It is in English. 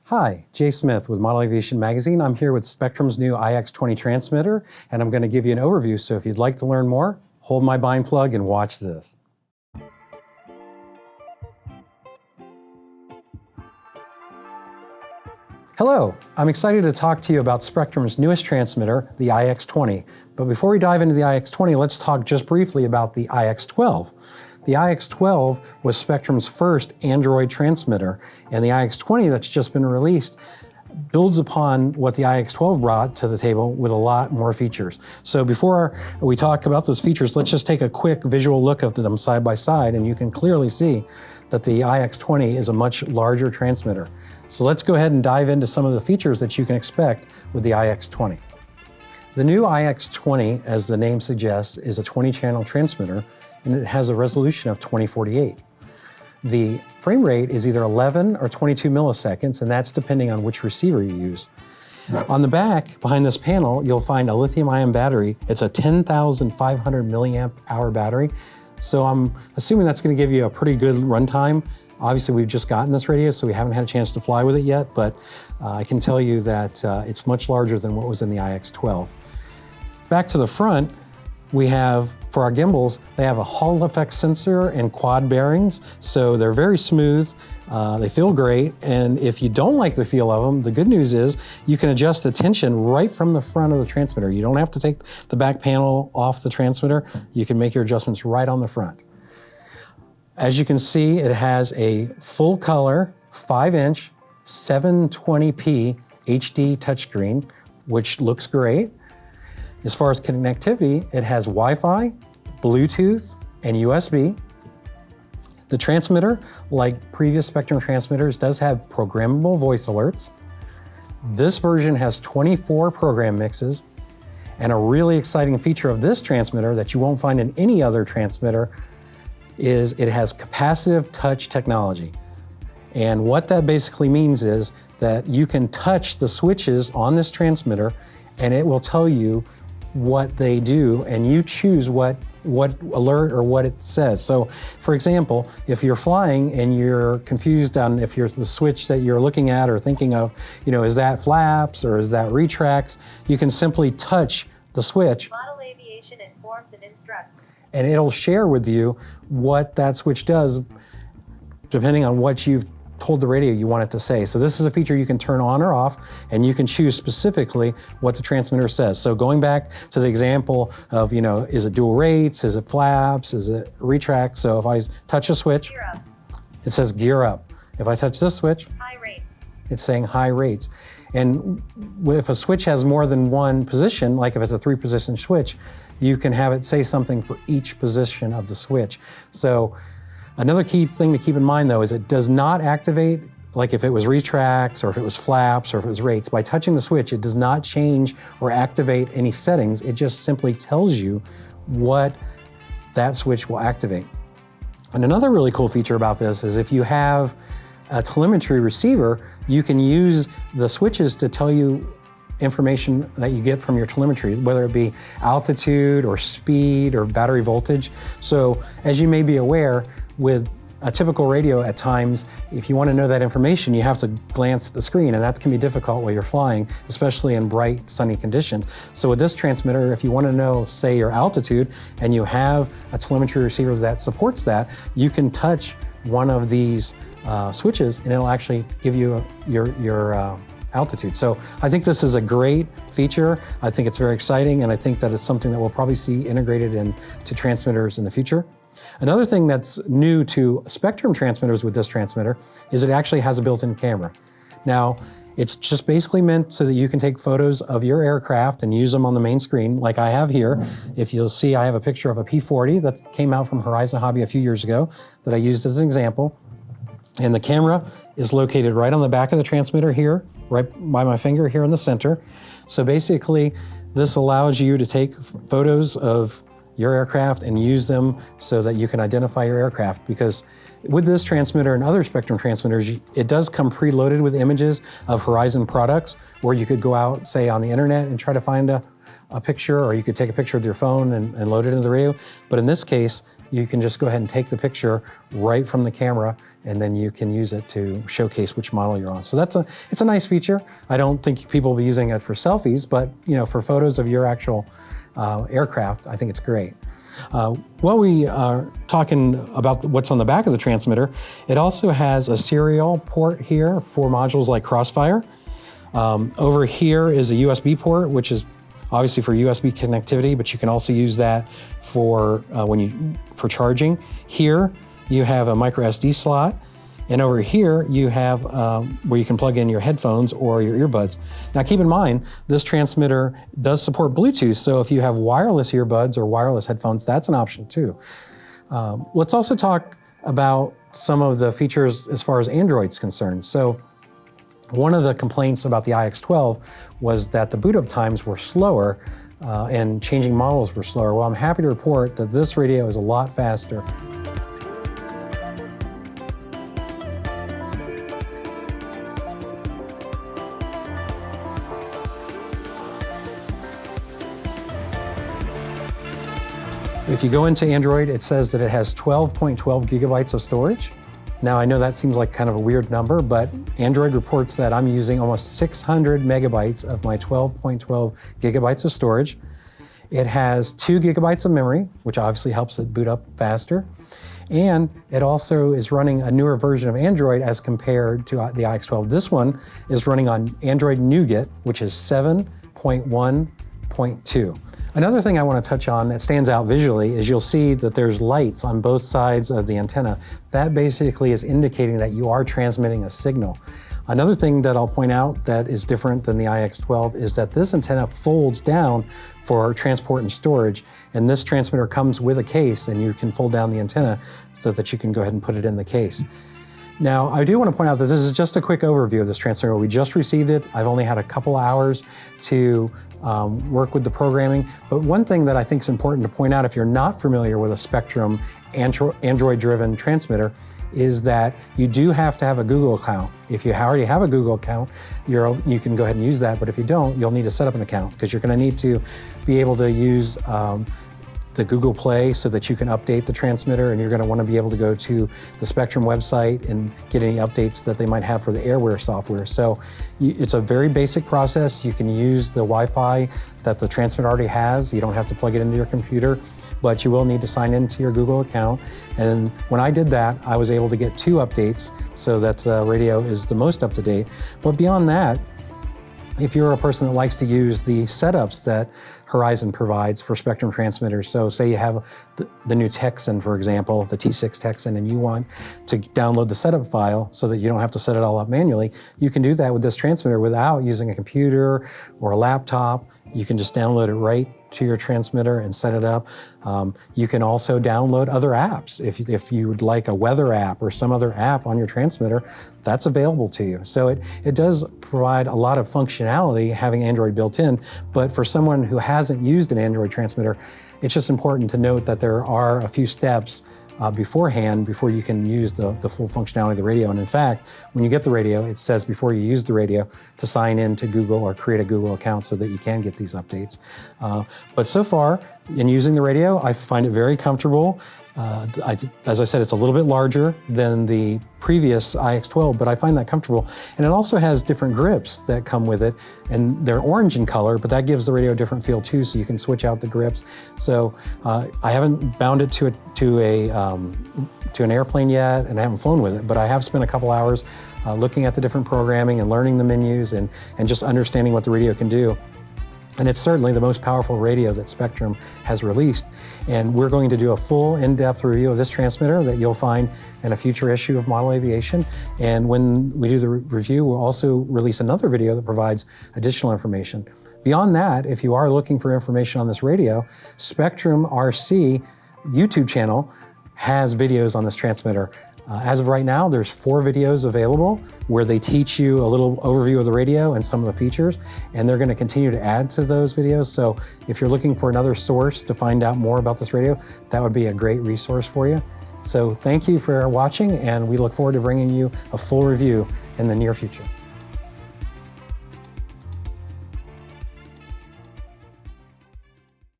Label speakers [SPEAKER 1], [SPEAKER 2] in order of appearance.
[SPEAKER 1] Hi, Jay Smith with Model Aviation Magazine. I'm here with Spektrum's new iX20 transmitter, and I'm going to give you an overview. So if you'd like to learn more, hold my bind plug and watch this. Hello, I'm excited to talk to you about Spektrum's newest transmitter, the iX20. But before we dive into the iX20, let's talk just briefly about the iX12. The iX12 was Spektrum's first Android transmitter, and the iX20 that's just been released builds upon what the iX12 brought to the table with a lot more features. So before we talk about those features, let's just take a quick visual look of them side by side, and you can clearly see that the iX20 is a much larger transmitter. So let's go ahead and dive into some of the features that you can expect with the iX20. The new iX20, as the name suggests, is a 20-channel transmitter, and it has a resolution of 2048. The frame rate is either 11 or 22 milliseconds, and that's depending on which receiver you use. On the back, behind this panel, you'll find a lithium-ion battery. It's a 10,500 milliamp hour battery, so I'm assuming that's going to give you a pretty good runtime. Obviously, we've just gotten this radio, so we haven't had a chance to fly with it yet, but I can tell you that it's much larger than what was in the iX12. Back to the front, we have, for our gimbals, they have a Hall effect sensor and quad bearings, so they're very smooth, they feel great, and if you don't like the feel of them, the good news is you can adjust the tension right from the front of the transmitter. You don't have to take the back panel off the transmitter, you can make your adjustments right on the front. As you can see, it has a full color, 5-inch, 720p HD touchscreen, which looks great. As far as connectivity, it has Wi-Fi, Bluetooth, and USB. The transmitter, like previous Spektrum transmitters, does have programmable voice alerts. This version has 24 program mixes, and a really exciting feature of this transmitter that you won't find in any other transmitter is it has capacitive touch technology. And what that basically means is that you can touch the switches on this transmitter and it will tell you what they do, and you choose what alert or what it says. So for example, if you're flying and you're confused on if you're the switch that you're looking at or thinking of, is that flaps or is that retracts, you can simply touch the switch.
[SPEAKER 2] Model Aviation informs and instructs.
[SPEAKER 1] And it'll share with you what that switch does depending on what you've told the radio you want it to say. So this is a feature you can turn on or off, and you can choose specifically what the transmitter says. So going back to the example of, is it dual rates, is it flaps, is it retract? So if I touch a switch, it says gear up. If I touch this switch,
[SPEAKER 2] high rate.
[SPEAKER 1] It's saying high rates. And if a switch has more than one position, like if it's a 3-position switch, you can have it say something for each position of the switch. So another key thing to keep in mind, though, is it does not activate, like if it was retracts or if it was flaps or if it was rates. By touching the switch, it does not change or activate any settings. It just simply tells you what that switch will activate. And another really cool feature about this is if you have a telemetry receiver, you can use the switches to tell you information that you get from your telemetry, whether it be altitude or speed or battery voltage. So as you may be aware, with a typical radio at times, if you want to know that information, you have to glance at the screen, and that can be difficult while you're flying, especially in bright, sunny conditions. So with this transmitter, if you want to know, say, your altitude, and you have a telemetry receiver that supports that, you can touch one of these switches, and it'll actually give you your altitude. So I think this is a great feature. I think it's very exciting, and I think that it's something that we'll probably see integrated into transmitters in the future. Another thing that's new to Spektrum transmitters with this transmitter is it actually has a built-in camera. Now, it's just basically meant so that you can take photos of your aircraft and use them on the main screen, like I have here. If you'll see, I have a picture of a P-40 that came out from Horizon Hobby a few years ago that I used as an example. And the camera is located right on the back of the transmitter here, right by my finger here in the center. So basically, this allows you to take photos of your aircraft and use them so that you can identify your aircraft, because with this transmitter and other Spektrum transmitters, it does come preloaded with images of Horizon products, where you could go out, say, on the internet and try to find a picture, or you could take a picture with your phone and load it into the radio. But in this case, you can just go ahead and take the picture right from the camera, and then you can use it to showcase which model you're on. So it's a nice feature. I don't think people will be using it for selfies, but for photos of your actual aircraft, I think it's great. While we are talking about what's on the back of the transmitter, it also has a serial port here for modules like Crossfire. Over here is a USB port, which is obviously for USB connectivity, but you can also use that for for charging. Here you have a micro SD slot, and over here you have where you can plug in your headphones or your earbuds. Now keep in mind, this transmitter does support Bluetooth, so if you have wireless earbuds or wireless headphones, that's an option too. Let's also talk about some of the features as far as Android's concerned. So one of the complaints about the iX20 was that the boot up times were slower and changing models were slower. Well, I'm happy to report that this radio is a lot faster. If you go into Android, it says that it has 12.12 gigabytes of storage. Now, I know that seems like kind of a weird number, but Android reports that I'm using almost 600 megabytes of my 12.12 gigabytes of storage. It has 2 gigabytes of memory, which obviously helps it boot up faster. And it also is running a newer version of Android as compared to the iX20. This one is running on Android Nougat, which is 7.1.2. Another thing I want to touch on that stands out visually is you'll see that there's lights on both sides of the antenna. That basically is indicating that you are transmitting a signal. Another thing that I'll point out that is different than the iX20 is that this antenna folds down for transport and storage, and this transmitter comes with a case, and you can fold down the antenna so that you can go ahead and put it in the case. Now, I do want to point out that this is just a quick overview of this transmitter. We just received it. I've only had a couple hours to work with the programming. But one thing that I think is important to point out if you're not familiar with a Spektrum Android-driven transmitter is that you do have to have a Google account. If you already have a Google account, you can go ahead and use that. But if you don't, you'll need to set up an account because you're going to need to be able to use the Google Play so that you can update the transmitter, and you're going to want to be able to go to the Spektrum website and get any updates that they might have for the Airware software. So it's a very basic process. You can use the Wi-Fi that the transmitter already has. You don't have to plug it into your computer, but you will need to sign into your Google account. And when I did that, I was able to get 2 updates so that the radio is the most up to date. But beyond that, if you're a person that likes to use the setups that Horizon provides for Spektrum transmitters, so say you have the new Texan, for example, the T6 Texan, and you want to download the setup file so that you don't have to set it all up manually, you can do that with this transmitter without using a computer or a laptop. You can just download it right to your transmitter and set it up. You can also download other apps. If you would like a weather app or some other app on your transmitter, that's available to you. So it does provide a lot of functionality having Android built in, but for someone who hasn't used an Android transmitter, it's just important to note that there are a few steps beforehand before you can use the full functionality of the radio. And in fact, when you get the radio, it says before you use the radio to sign in to Google or create a Google account so that you can get these updates. But so far, in using the radio, I find it very comfortable. As I said, it's a little bit larger than the previous iX20, but I find that comfortable. And it also has different grips that come with it, and they're orange in color, but that gives the radio a different feel too, so you can switch out the grips. So I haven't bound it to an airplane yet, and I haven't flown with it, but I have spent a couple hours looking at the different programming and learning the menus and just understanding what the radio can do. And it's certainly the most powerful radio that Spektrum has released. And we're going to do a full in-depth review of this transmitter that you'll find in a future issue of Model Aviation. And when we do the review, we'll also release another video that provides additional information. Beyond that, if you are looking for information on this radio, Spektrum RC YouTube channel has videos on this transmitter. As of right now, there's 4 videos available where they teach you a little overview of the radio and some of the features, and they're going to continue to add to those videos. So if you're looking for another source to find out more about this radio, that would be a great resource for you. So thank you for watching, and we look forward to bringing you a full review in the near future.